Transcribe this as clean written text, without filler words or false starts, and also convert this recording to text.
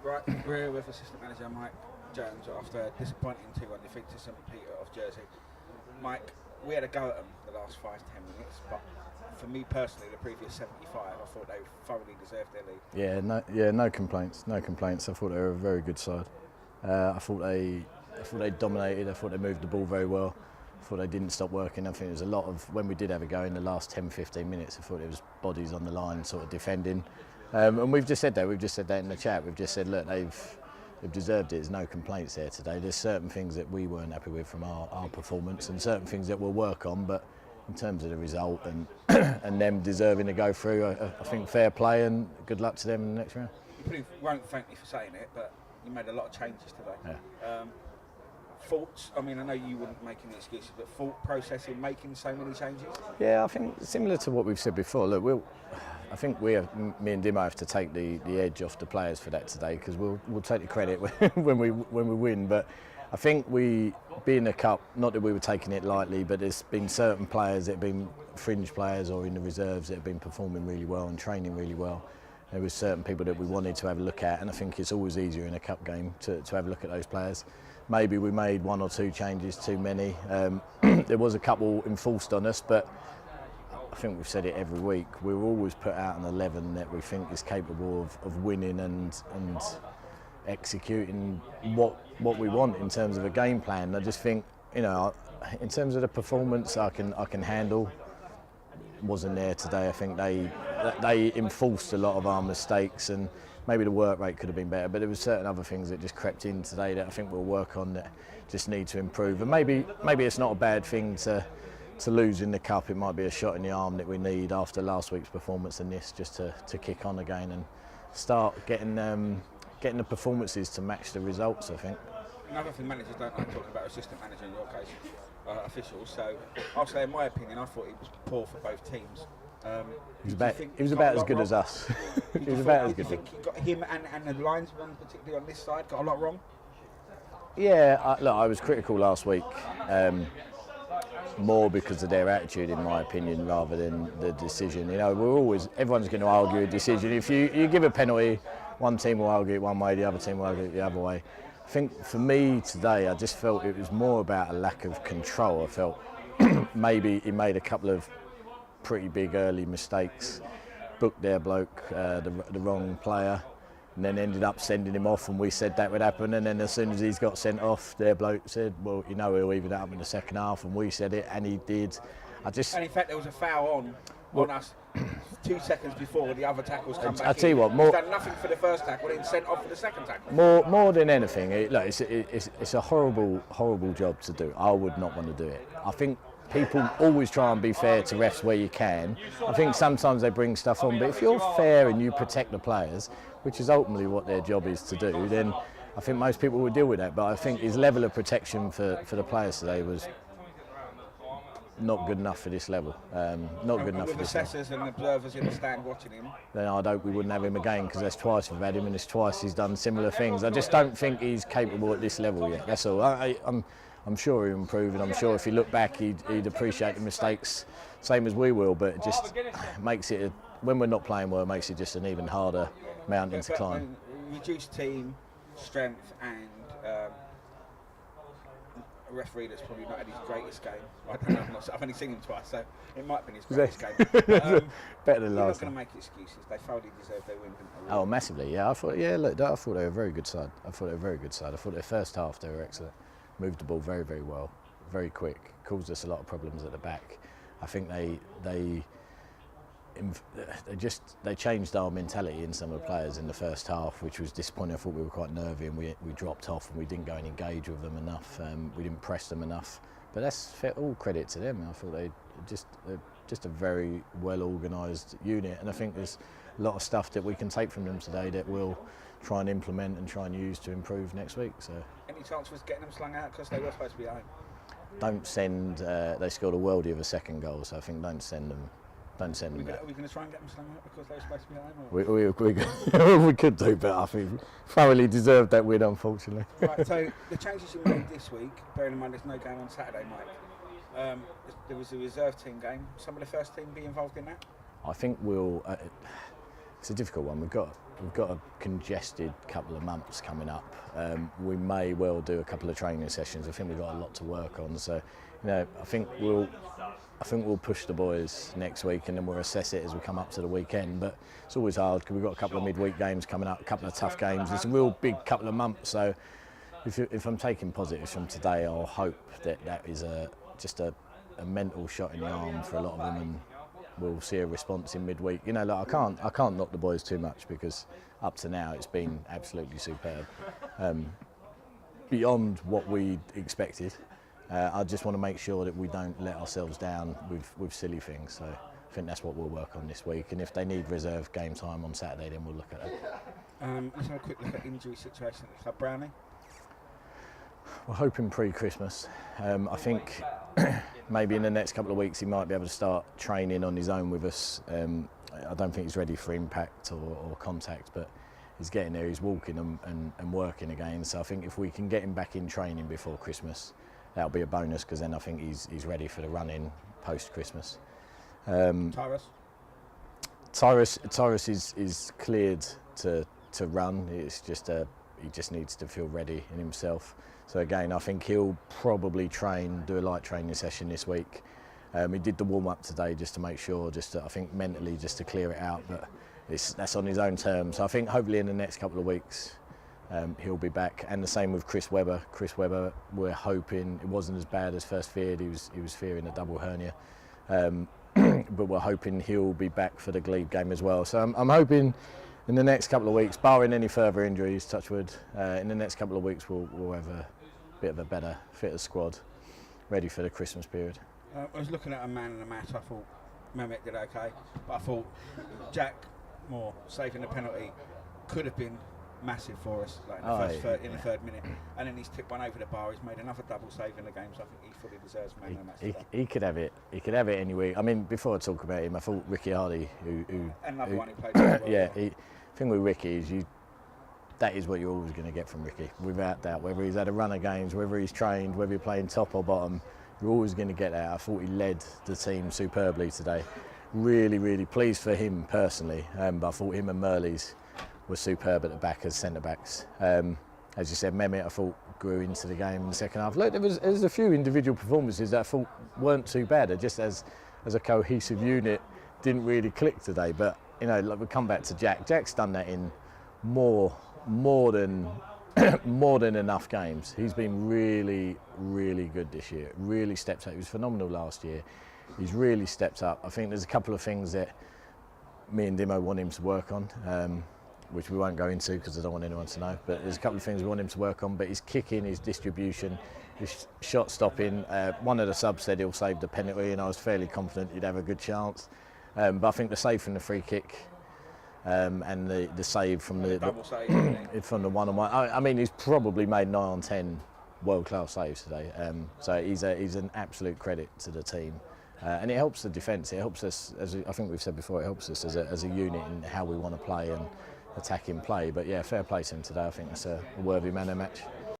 Right, we're here with assistant manager Mike Jones after a disappointing 2-1 defeat to St Peter of Jersey. Mike, we had a go at them the last 5-10 minutes, but for me personally, the previous 75, I thought they thoroughly deserved their lead. No complaints. No complaints. I thought they were a very good side. I thought they dominated. I thought they moved the ball very well. I thought they didn't stop working. I think there was a lot of, when we did have a go in the last 10-15 minutes, I thought it was bodies on the line sort of defending. And we've just said that. We've just said that in the chat. We've just said, look, they've deserved it. There's no complaints there today. There's certain things that we weren't happy with from our performance, and certain things that we'll work on. But in terms of the result and and them deserving to go through, I think fair play and good luck to them in the next round. You probably won't thank me for saying it, but you made a lot of changes today. Yeah. Thoughts? I mean, I know you wouldn't make any excuses, but thought process in making so many changes? Yeah, I think similar to what we've said before. Look, I think me and Dimo have to take the edge off the players for that today, because we'll take the credit when we win. But I think being a cup, not that we were taking it lightly, but there's been certain players that have been fringe players or in the reserves that have been performing really well and training really well. There was certain people that we wanted to have a look at, and I think it's always easier in a cup game to have a look at those players. Maybe we made one or two changes too many. There was a couple enforced on us, but I think we've said it every week. We'll always put out an 11 that we think is capable of winning and executing what we want in terms of a game plan. I just think, in terms of the performance, I can handle. Wasn't there today. I think they enforced a lot of our mistakes, and maybe the work rate could have been better, but there were certain other things that just crept in today that I think we'll work on that just need to improve. And maybe it's not a bad thing to lose in the cup. It might be a shot in the arm that we need after last week's performance and this, just to kick on again and start getting the performances to match the results, I think. Another thing managers don't like talking about, assistant manager in your case, officials. So I'll say, in my opinion, I thought he was poor for both teams. He was about as good as us. He was about as good. Do you think he got him and the linesman, particularly on this side, got a lot wrong? Yeah, look, I was critical last week, more because of their attitude, in my opinion, rather than the decision. Everyone's going to argue a decision. If you give a penalty, one team will argue it one way, the other team will argue it the other way. I think for me today, I just felt it was more about a lack of control. I felt maybe he made a couple of pretty big early mistakes, booked their bloke, the wrong player, and then ended up sending him off, and we said that would happen. And then as soon as he's got sent off, their bloke said, well, he'll even it up in the second half, and we said it, and he did. And in fact, there was a foul on us 2 seconds before the other tackles come back. I tell you what, he's done nothing for the first tackle, then sent off for the second tackle. More than anything, it's a horrible job to do. I would not want to do it. I think people always try and be fair to refs where you can. I think sometimes they bring stuff on, but if you're fair and you protect the players, which is ultimately what their job is to do, then I think most people would deal with that. But I think his level of protection for the players today was not good enough for this level. Not good enough for this level. With assessors and observers in the stand watching him, then I'd hope we wouldn't have him again, because that's twice we've had him, and it's twice he's done similar things. I just don't think he's capable at this level yet. That's all. I'm sure he'll improve, and I'm sure if he looked back, he'd appreciate the mistakes, same as we will. But it just makes it, when we're not playing well, it makes it just an even harder mountain to climb. Reduced team strength and a referee that's probably not had his greatest game. I don't know. I've only seen him twice, so it might have been his greatest game. Better than last. You're not going to make excuses. They thoroughly deserve their win, didn't they? Oh, massively. Yeah, I thought they were a very good side. I thought their first half they were excellent. Moved the ball very, very well, very quick. Caused us a lot of problems at the back. I think they changed our mentality in some of the players in the first half, which was disappointing. I thought we were quite nervy, and we dropped off, and we didn't go and engage with them enough. We didn't press them enough. But that's all credit to them. I thought they're just a very well organised unit, and I think there's a lot of stuff that we can take from them today that we'll try and implement and try and use to improve next week. So, any chance of us getting them slung out, because they were supposed to be at home? Don't send. They scored a worldie of a second goal, so I think don't send them. Don't send them. Are we going to try and get them slung out because they were supposed to be at home? We could do, but I think thoroughly deserved that win, unfortunately. Right. So the changes you made this week, bearing in mind there's no game on Saturday, Mike. There was a reserve team game. Some of the first team be involved in that? I think it's a difficult one. We've got we've got a congested couple of months coming up. We may well do a couple of training sessions. I think we've got a lot to work on. So, I think we'll push the boys next week, and then we'll assess it as we come up to the weekend. But it's always hard because we've got a couple of midweek games coming up, a couple of tough games. It's a real big couple of months. So, if I'm taking positives from today, I'll hope that is just a mental shot in the arm for a lot of them, and we'll see a response in midweek. I can't knock the boys too much because up to now it's been absolutely superb, beyond what we expected. I just want to make sure that we don't let ourselves down with silly things. So I think that's what we'll work on this week. And if they need reserve game time on Saturday, then we'll look at it. Let's have a quick look at injury situation at the club. Brownie? We're hoping pre-Christmas. I think maybe in the next couple of weeks he might be able to start training on his own with us. I don't think he's ready for impact or contact, but he's getting there. He's walking and working again. So I think if we can get him back in training before Christmas, that'll be a bonus, because then I think he's ready for the run-in post-Christmas. Tyrus is cleared to run. It's just he just needs to feel ready in himself. So again, I think he'll probably do a light training session this week. He did the warm-up today just to make sure, I think mentally just to clear it out, but that's on his own terms. So I think hopefully in the next couple of weeks he'll be back. And the same with Chris Webber. Chris Webber, we're hoping it wasn't as bad as first feared. He was fearing a double hernia, but we're hoping he'll be back for the Glebe game as well. So I'm hoping in the next couple of weeks, barring any further injuries, touch wood, in the next couple of weeks we'll have a bit of a better, fitter squad ready for the Christmas period. I was looking at a man in the match. I thought Mehmet did okay, but I thought Jack Moore saving the penalty could have been massive for us, like in the third minute, and then he's tipped one over the bar. He's made another double save in the game, so I think he fully deserves man of the match today. He could have it. He could have it anyway. I mean, before I talk about him, I thought Ricky Hardy, another one who played well. Yeah, the thing with Ricky is that is what you're always going to get from Ricky, without doubt. Whether he's had a run of games, whether he's trained, whether you're playing top or bottom, you're always going to get that. I thought he led the team superbly today. Really, really pleased for him personally. But I thought him and Merleys were superb at the back as centre-backs. As you said, Mehmet, I thought, grew into the game in the second half. Look, there was a few individual performances that I thought weren't too bad. They just as a cohesive unit didn't really click today. But, like we come back to Jack. Jack's done that in more than enough games. He's been really, really good this year. Really stepped up. He was phenomenal last year. He's really stepped up. I think there's a couple of things that me and Dimo want him to work on, which we won't go into because I don't want anyone to know. But there's a couple of things we want him to work on. But his kicking, his distribution, his shot stopping. One of the subs said he'll save the penalty, and I was fairly confident he'd have a good chance. But I think the save from the free kick and the save from the double save from the one-on-one. I mean, he's probably made 9 on 10 world-class saves today. So he's an absolute credit to the team. And it helps the defence. It helps us, as I think we've said before, it helps us as a unit in how we want to play and attacking play. But yeah, fair play to him today. I think that's a worthy man of the match.